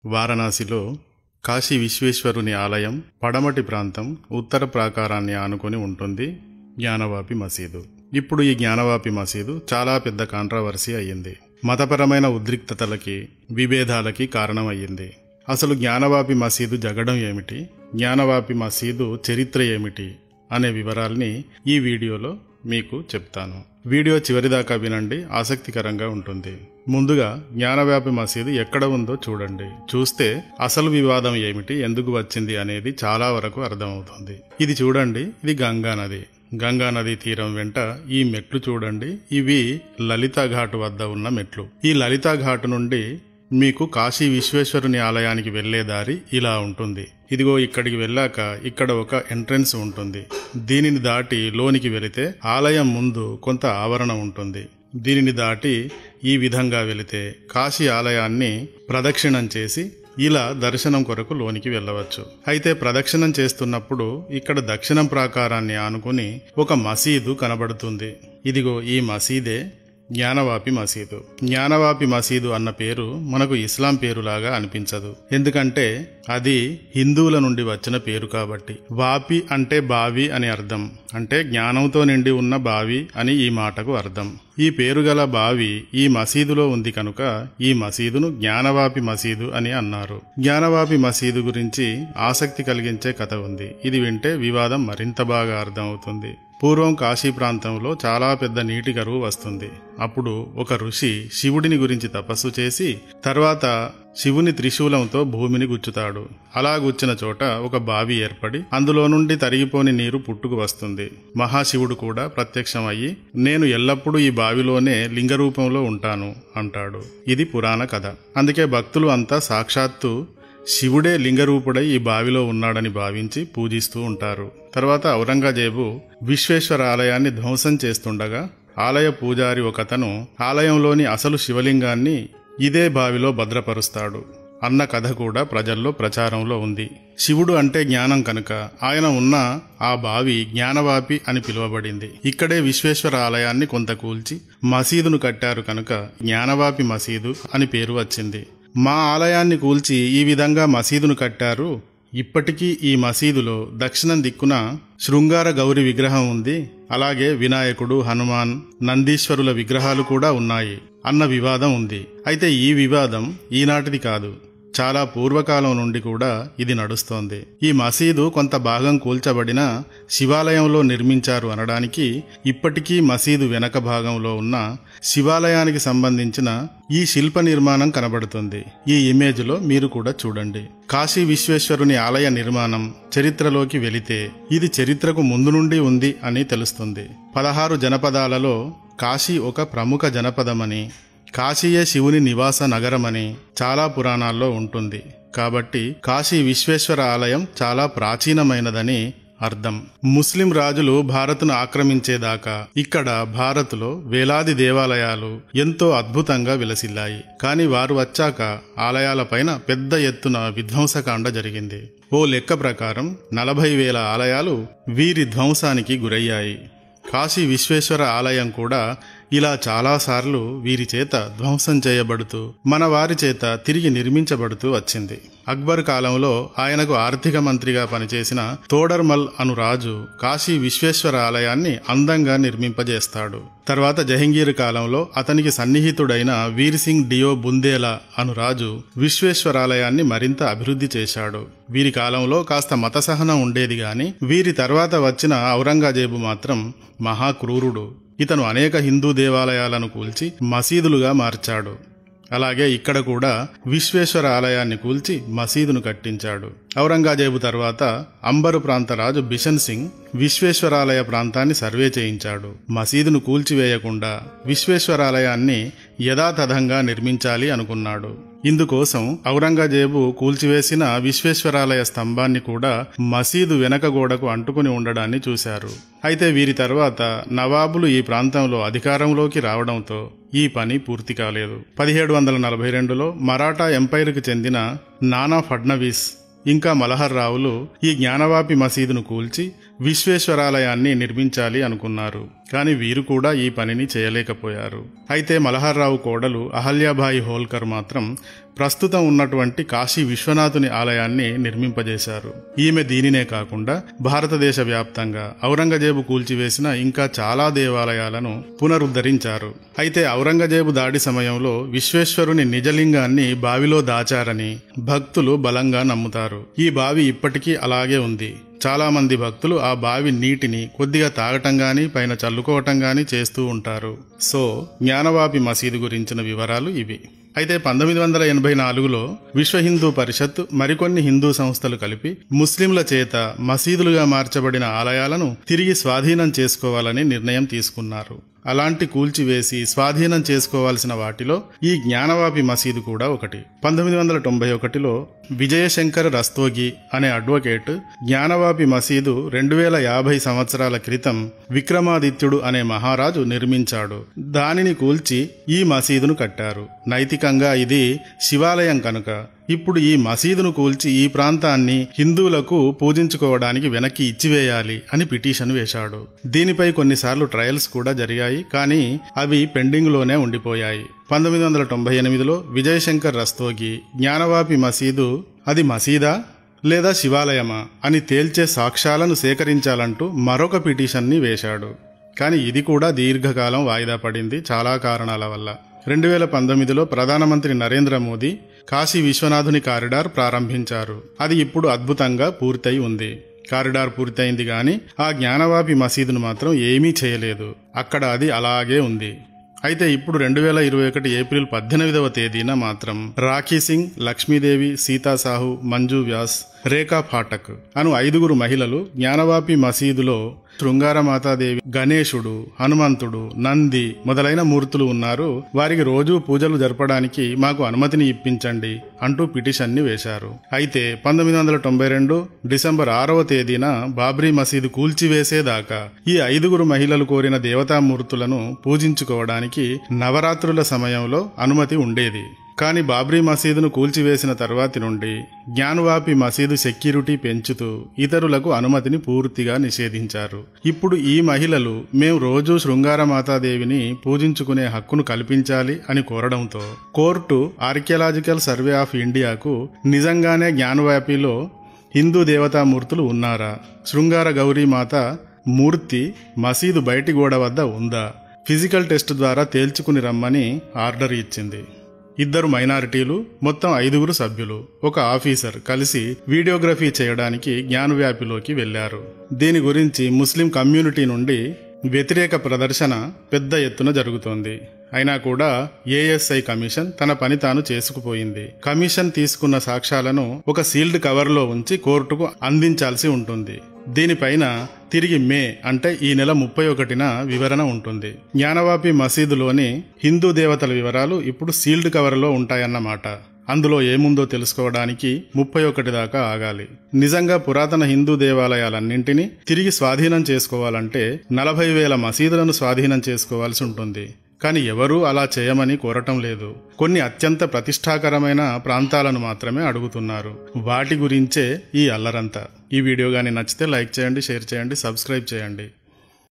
వారణాసిలో కాశీ విశ్వేశ్వరుని ఆలయం పడమటి ప్రాంతం ఉత్తర ప్రాకారాన్ని ఆనుకొని ఉంటుంది జ్ఞానవాపి మసీదు. ఇప్పుడు ఈ జ్ఞానవాపి మసీదు చాలా పెద్ద కాంట్రవర్సీ అయ్యింది. మతపరమైన ఉద్రిక్తతలకి, విభేదాలకి కారణమయ్యింది. అసలు జ్ఞానవాపి మసీదు జగడం ఏమిటి, జ్ఞానవాపి మసీదు చరిత్ర ఏమిటి అనే వివరాల్ని ఈ వీడియోలో మీకు చెప్తాను. వీడియో చివరిదాకా వినండి, ఆసక్తికరంగా ఉంటుంది. ముందుగా జ్ఞానవాపి మసీదు ఎక్కడ ఉందో చూడండి. చూస్తే అసలు వివాదం ఏమిటి, ఎందుకు వచ్చింది అనేది చాలా వరకు అర్థమవుతుంది. ఇది చూడండి, ఇది గంగా నది. గంగా నది తీరం వెంట ఈ మెట్లు చూడండి. ఇవి లలితా ఘాటు వద్ద ఉన్న మెట్లు. ఈ లలితా ఘాటు నుండి మీకు కాశీ విశ్వేశ్వరుని ఆలయానికి వెళ్లే దారి ఇలా ఉంటుంది. ఇదిగో ఇక్కడికి వెళ్ళాక ఇక్కడ ఒక ఎంట్రన్స్ ఉంటుంది. దీనిని దాటి లోనికి వెళితే ఆలయం ముందు కొంత ఆవరణ ఉంటుంది. దీనిని దాటి ఈ విధంగా వెళితే కాశీ ఆలయాన్ని ప్రదక్షిణం చేసి ఇలా దర్శనం కొరకు లోనికి వెళ్ళవచ్చు. అయితే ప్రదక్షిణం చేస్తున్నప్పుడు ఇక్కడ దక్షిణం ప్రాకారాన్ని ఆనుకుని ఒక మసీదు కనబడుతుంది. ఇదిగో ఈ మసీదే జ్ఞానవాపి మసీదు. జ్ఞానవాపి మసీదు అన్న పేరు మనకు ఇస్లాం పేరులాగా అనిపించదు. ఎందుకంటే అది హిందువుల నుండి వచ్చిన పేరు కాబట్టి. వాపి అంటే బావి అని అర్థం. అంటే జ్ఞానంతో నిండి ఉన్న బావి అని ఈ మాటకు అర్థం. ఈ పేరు గల బావి ఈ మసీదులో ఉంది కనుక ఈ మసీదును జ్ఞానవాపి మసీదు అని అన్నారు. జ్ఞానవాపి మసీదు గురించి ఆసక్తి కలిగించే కథ ఉంది. ఇది వింటే వివాదం మరింత బాగా అర్థమవుతుంది. పూర్వం కాశీ ప్రాంతంలో చాలా పెద్ద నీటి కరువు వస్తుంది. అప్పుడు ఒక ఋషి శివుడిని గురించి తపస్సు చేసి తర్వాత శివుని త్రిశూలంతో భూమిని గుచ్చుతాడు. అలా గుచ్చిన చోట ఒక బావి ఏర్పడి అందులో నుండి తరిగిపోని నీరు పుట్టుకు వస్తుంది. మహాశివుడు కూడా ప్రత్యక్షం అయ్యి నేను ఎల్లప్పుడూ ఈ బావిలోనే లింగ రూపంలో ఉంటాను అంటాడు. ఇది పురాణ కథ. అందుకే భక్తులు అంతా సాక్షాత్తు శివుడే లింగరూపుడై ఈ బావిలో ఉన్నాడని భావించి పూజిస్తూ ఉంటారు. తర్వాత ఔరంగజేబు విశ్వేశ్వర ఆలయాన్ని ధ్వంసం చేస్తుండగా ఆలయ పూజారి ఒకతను ఆలయంలోని అసలు శివలింగాన్ని ఇదే బావిలో భద్రపరుస్తాడు అన్న కథ కూడా ప్రజల్లో ప్రచారంలో ఉంది. శివుడు అంటే జ్ఞానం కనుక ఆయన ఉన్న ఆ బావి జ్ఞానవాపి అని పిలువబడింది. ఇక్కడే విశ్వేశ్వర ఆలయాన్ని కొంత కూల్చి మసీదును కట్టారు కనుక జ్ఞానవాపి మసీదు అని పేరు వచ్చింది. మా ఆలయాన్ని కూల్చి ఈ విధంగా మసీదును కట్టారు. ఇప్పటికీ ఈ మసీదులో దక్షిణం దిక్కున శృంగార గౌరి విగ్రహం ఉంది. అలాగే వినాయకుడు, హనుమాన్, నందీశ్వరుల విగ్రహాలు కూడా ఉన్నాయి అన్న వివాదం ఉంది. అయితే ఈ వివాదం ఈనాటిది కాదు, చాలా పూర్వకాలం నుండి కూడా ఇది నడుస్తోంది. ఈ మసీదు కొంత భాగం కూల్చబడిన శివాలయంలో నిర్మించారు అనడానికి ఇప్పటికీ మసీదు వెనక భాగంలో ఉన్న శివాలయానికి సంబంధించిన ఈ శిల్ప నిర్మాణం కనబడుతుంది. ఈ ఇమేజ్లో మీరు కూడా చూడండి. కాశీ విశ్వేశ్వరుని ఆలయ నిర్మాణం చరిత్రలోకి వెళితే ఇది చరిత్రకు ముందు నుండి ఉంది అని తెలుస్తుంది. 16 జనపదాలలో కాశీ ఒక ప్రముఖ జనపదమని, కాశీయే శివుని నివాస నగరమని చాలా పురాణాల్లో ఉంటుంది. కాబట్టి కాశీ విశ్వేశ్వర ఆలయం చాలా ప్రాచీనమైనదని అర్థం. ముస్లిం రాజులు భారత్ను ఆక్రమించేదాకా ఇక్కడ భారత్లో వేలాది దేవాలయాలు ఎంతో అద్భుతంగా విలసిల్లాయి. కానీ వారు వచ్చాక ఆలయాలపైన పెద్ద ఎత్తున విధ్వంసకాండ జరిగింది. ఓ లెక్క ప్రకారం 40,000 ఆలయాలు వీరి ధ్వంసానికి గురయ్యాయి. కాశీ విశ్వేశ్వర ఆలయం కూడా ఇలా చాలాసార్లు వీరి చేత ధ్వంసం చేయబడుతూ మన వారి చేత తిరిగి నిర్మించబడుతూ వచ్చింది. అక్బర్ కాలంలో ఆయనకు ఆర్థిక మంత్రిగా పనిచేసిన తోడర్మల్ అను రాజు కాశీ విశ్వేశ్వర ఆలయాన్ని అందంగా నిర్మింపజేస్తాడు. తర్వాత జహంగీర్ కాలంలో అతనికి సన్నిహితుడైన వీర్ సింగ్ డియో బుందేలా అను రాజు విశ్వేశ్వరాలయాన్ని మరింత అభివృద్ధి చేశాడు. వీరి కాలంలో కాస్త మత సహనం ఉండేది గాని వీరి తర్వాత వచ్చిన ఔరంగజేబు మాత్రం మహాక్రూరుడు. ఇతను అనేక హిందూ దేవాలయాలను కూల్చి మసీదులుగా మార్చాడు. అలాగే ఇక్కడ కూడా విశ్వేశ్వర ఆలయాన్ని కూల్చి మసీదును కట్టించాడు. ఔరంగజేబు తర్వాత అంబరు ప్రాంత రాజు బిషన్ సింగ్ విశ్వేశ్వరాలయ ప్రాంతాన్ని సర్వే చేయించాడు. మసీదును కూల్చివేయకుండా విశ్వేశ్వరాలయాన్ని యథాతథంగా నిర్మించాలి అనుకున్నాడు. ఇందుకోసం ఔరంగజేబు కూల్చివేసిన విశ్వేశ్వరాలయ స్తంభాన్ని కూడా మసీదు వెనక గోడకు అంటుకుని ఉండడాన్ని చూశారు. అయితే వీరి తర్వాత నవాబులు ఈ ప్రాంతంలో అధికారంలోకి రావడంతో ఈ పని పూర్తి కాలేదు. 1742లో మరాఠా ఎంపైర్కు చెందిన నానా ఫడ్నవీస్ ఇంకా మలహర్ రావులు ఈ జ్ఞానవాపి మసీదును కూల్చి విశ్వేశ్వరాలయాన్ని నిర్మించాలి అనుకున్నారు. కానీ వీరు కూడా ఈ పనిని చేయలేకపోయారు. అయితే మల్హర్రావు కోడలు అహల్యాబాయి హోల్కర్ మాత్రం ప్రస్తుతం ఉన్నటువంటి కాశీ విశ్వనాథుని ఆలయాన్ని నిర్మింపజేశారు. ఈమె దీనినే కాకుండా భారతదేశ వ్యాప్తంగా ఔరంగజేబు కూల్చివేసిన ఇంకా చాలా దేవాలయాలను పునరుద్ధరించారు. అయితే ఔరంగజేబు దాడి సమయంలో విశ్వేశ్వరుని నిజలింగాన్ని బావిలో దాచారని భక్తులు బలంగా నమ్ముతారు. ఈ బావి ఇప్పటికీ అలాగే ఉంది. చాలా మంది భక్తులు ఆ బావి నీటిని కొద్దిగా తాగటం గాని పైన చల్లుకోవటం గాని చేస్తూ ఉంటారు. సో జ్ఞానవాపి మసీదు గురించిన వివరాలు ఇవి. అయితే 1984లో విశ్వ హిందూ పరిషత్ మరికొన్ని హిందూ సంస్థలు కలిపి ముస్లింల చేత మసీదులుగా మార్చబడిన ఆలయాలను తిరిగి స్వాధీనం చేసుకోవాలని నిర్ణయం తీసుకున్నారు. అలాంటి కూల్చివేసి స్వాధీనం చేసుకోవాల్సిన వాటిలో ఈ జ్ఞానవాపి మసీదు కూడా ఒకటి. 1991లో విజయశంకర్ రస్తోగి అనే అడ్వకేట్ జ్ఞానవాపి మసీదు 2050 సంవత్సరాల క్రితం విక్రమాదిత్యుడు అనే మహారాజు నిర్మించాడు. దానిని కూల్చి ఈ మసీదును కట్టారు. నైతికంగా ఇది శివాలయం కనుక ఇప్పుడు ఈ మసీదును కూల్చి ఈ ప్రాంతాన్ని హిందువులకు పూజించుకోవడానికి వెనక్కి ఇచ్చివేయాలి అని పిటిషన్ వేశాడు. దీనిపై కొన్నిసార్లు ట్రయల్స్ కూడా జరిగాయి, కానీ అవి పెండింగ్లోనే ఉండిపోయాయి. 1998లో విజయశంకర్ రస్తోగి జ్ఞానవాపి మసీదు అది మసీదా లేదా శివాలయమా అని తేల్చే సాక్ష్యాలను సేకరించాలంటూ మరొక పిటిషన్ని వేశాడు. కానీ ఇది కూడా దీర్ఘకాలం వాయిదా పడింది చాలా కారణాల వల్ల. 2019లో ప్రధానమంత్రి నరేంద్ర మోదీ కాశీ విశ్వనాథుని కారిడార్ ప్రారంభించారు. అది ఇప్పుడు అద్భుతంగా పూర్తయి ఉంది. కారిడార్ పూర్తయింది గాని ఆ జ్ఞానవాపి మసీదును మాత్రం ఏమీ చేయలేదు. అక్కడ అది అలాగే ఉంది. అయితే ఇప్పుడు 2021 ఏప్రిల్ 18వ తేదీన మాత్రం రాఖీ సింగ్, లక్ష్మీదేవి, సీతా సాహు, మంజు వ్యాస్, రేఖా ఫాటక్ అను 5 మహిళలు జ్ఞానవాపి మసీదులో శృంగారమాతాదేవి, గణేశుడు, హనుమంతుడు, నంది మొదలైన మూర్తులు ఉన్నారు. వారికి రోజూ పూజలు జరపడానికి మాకు అనుమతిని ఇప్పించండి అంటూ పిటిషన్ని వేశారు. అయితే 1992 డిసెంబర్ 6వ తేదీన బాబ్రీ మసీదు కూల్చివేసేదాకా ఈ 5 మహిళలు కోరిన దేవతామూర్తులను పూజించుకోవడానికి నవరాత్రుల సమయంలో అనుమతి ఉండేది. కానీ బాబ్రీ మసీదును కూల్చివేసిన తర్వాతి నుండి జ్ఞానవాపి మసీదు సెక్యూరిటీ పెంచుతూ ఇతరులకు అనుమతిని పూర్తిగా నిషేధించారు. ఇప్పుడు ఈ మహిళలు మేము రోజూ శృంగారమాతాదేవిని పూజించుకునే హక్కును కల్పించాలి అని కోరడంతో కోర్టు ఆర్కియాలజికల్ సర్వే ఆఫ్ ఇండియాకు నిజంగానే జ్ఞానవాపిలో హిందూ దేవతామూర్తులు ఉన్నారా, శృంగార గౌరీమాత మూర్తి మసీదు బయటి గోడ వద్ద ఉందా, ఫిజికల్ టెస్ట్ ద్వారా తేల్చుకుని రమ్మని ఆర్డర్ ఇచ్చింది. 2 మైనారిటీలు, మొత్తం 5 సభ్యులు, ఒక ఆఫీసర్ కలిసి వీడియోగ్రఫీ చేయడానికి జ్ఞానవ్యాపిలోకి వెళ్లారు. దీని గురించి ముస్లిం కమ్యూనిటీ నుండి వ్యతిరేక ప్రదర్శన పెద్ద ఎత్తున జరుగుతోంది. అయినా కూడా ఏఎస్ఐ కమిషన్ తన పని తాను చేసుకుపోయింది. కమిషన్ తీసుకున్న సాక్ష్యాలను ఒక సీల్డ్ కవర్లో ఉంచి కోర్టుకు అందించాల్సి ఉంటుంది. దీనిపైన తిరిగి మే అంటే ఈ నెల 31న వివరణ ఉంటుంది. జ్ఞానవాపి మసీదులోని హిందూ దేవతల వివరాలు ఇప్పుడు సీల్డ్ కవర్లో ఉంటాయన్నమాట. అందులో ఏముందో తెలుసుకోవడానికి 31 దాకా ఆగాలి. నిజంగా పురాతన హిందూ దేవాలయాలన్నింటినీ తిరిగి స్వాధీనం చేసుకోవాలంటే 40,000 మసీదులను స్వాధీనం చేసుకోవాల్సి ఉంటుంది. కానీ ఎవరూ అలా చేయమని కోరటం లేదు. కొన్ని అత్యంత ప్రతిష్టాకరమైన ప్రాంతాలను మాత్రమే అడుగుతున్నారు. వాటి గురించే ఈ అల్లరంతా. ఈ వీడియో గాని నచ్చితే లైక్ చేయండి, షేర్ చేయండి, సబ్స్క్రైబ్ చేయండి.